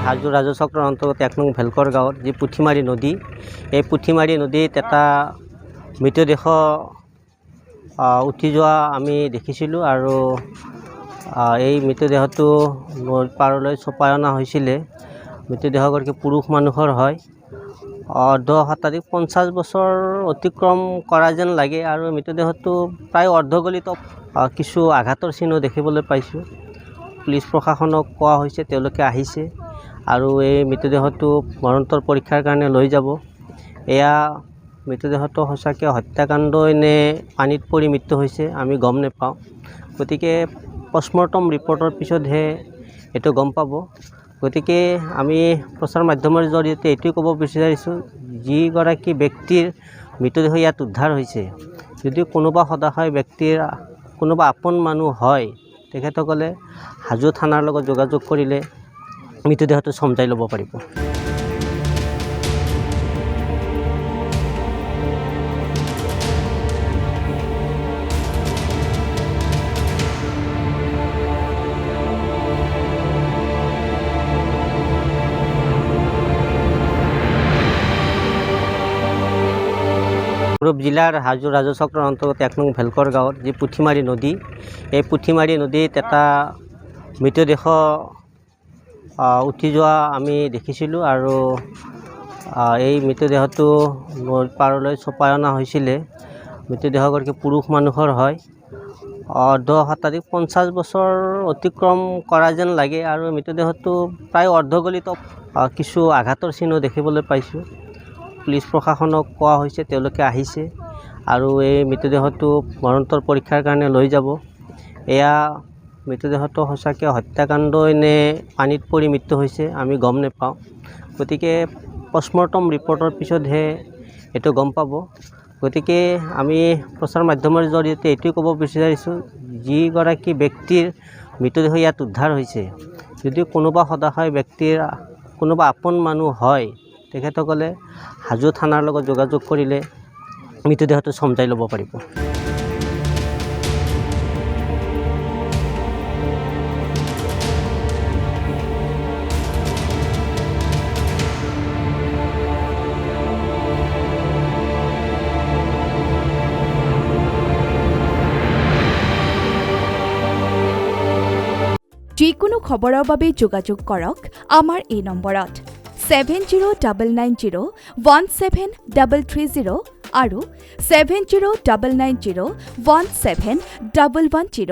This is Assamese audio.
হাজো ৰাজচক্ৰৰ অন্তৰ্গত 1 নং ভেলকৰ গাঁৱত যি পুঠিমাৰী নদী, এই পুঠিমাৰী নদীত এটা মৃতদেহ উঠি যোৱা আমি দেখিছিলোঁ আৰু এই মৃতদেহটো নৈৰ পাৰলৈ চপাই অনা হৈছিলে। মৃতদেহগৰাকী পুৰুষ মানুহৰ হয়। অৰ্ধ শতাধিক 50 বছৰ অতিক্ৰম কৰা যেন লাগে আৰু মৃতদেহটো প্ৰায় অৰ্ধগলিত কিছু আঘাতৰ চিহ্ন দেখিবলৈ পাইছোঁ। পুলিচ প্ৰশাসনক কোৱা হৈছে, তেওঁলোকে আহিছে আৰু এই মৃতদেহটো মৰণোত্তৰ পৰীক্ষাৰ কাৰণে লৈ যাব। এয়া মৃতদেহটো সঁচাকৈ হত্যাকাণ্ড নে পানীত পৰি মৃত্যু হৈছে আমি গম নাপাওঁ। গতিকে পষ্টমৰ্টম ৰিপৰ্টৰ পিছতহে এইটো গম পাব। গতিকে আমি প্ৰচাৰ মাধ্যমৰ জৰিয়তে এইটোৱে ক'ব বিচাৰিছোঁ, যিগৰাকী ব্যক্তিৰ মৃতদেহ ইয়াত উদ্ধাৰ হৈছে, যদি কোনোবা সদাশয় ব্যক্তিৰ কোনোবা আপোন মানুহ হয়, তেখেতসকলে হাজো থানাৰ লগত যোগাযোগ কৰিলে মৃতদেহটো চমজাই ল'ব পাৰিব। কামৰূপ জিলাৰ হাজো ৰাজচক্ৰৰ অন্তৰ্গত 1 নং ভেলকৰ গাঁৱত যি পুঠিমাৰী নদী, এই পুঠিমাৰী নদীত এটা মৃতদেহ উঠি যোৱা আমি দেখিছিলোঁ আৰু এই মৃতদেহটো নৈৰ পাৰলৈ চপাই অনা হৈছিলে। মৃতদেহগৰাকী পুৰুষ মানুহৰ হয়। অৰ্ধ শতাধিক 50 বছৰ অতিক্ৰম কৰা যেন লাগে আৰু মৃতদেহটো প্ৰায় অৰ্ধগলিত কিছু আঘাতৰ চিহ্ন দেখিবলৈ পাইছোঁ। পুলিচ প্ৰশাসনক কোৱা হৈছে, তেওঁলোকে আহিছে আৰু এই মৃতদেহটো মৰণোত্তৰ পৰীক্ষাৰ কাৰণে লৈ যাব। এয়া মৃতদেহটো সঁচাকৈ হত্যাকাণ্ড নে পানীত পৰি মৃত্যু হৈছে আমি গম নাপাওঁ। গতিকে পষ্টমৰ্টম ৰিপৰ্টৰ পিছতহে এইটো গম পাব। গতিকে আমি প্ৰচাৰ মাধ্যমৰ জৰিয়তে এইটোৱে ক'ব বিচাৰিছোঁ, যিগৰাকী ব্যক্তিৰ মৃতদেহ ইয়াত উদ্ধাৰ হৈছে, যদি কোনোবা সদাশয় ব্যক্তিৰ কোনোবা আপোন মানুহ হয়, তেখেতসকলে হাজো থানাৰ লগত যোগাযোগ কৰিলে মৃতদেহটো চমজাই ল'ব পাৰিব। যিকোনো খবৰৰ বাবে যোগাযোগ কৰক আমাৰ এই নম্বৰত 7099017330 আৰু 7099017110।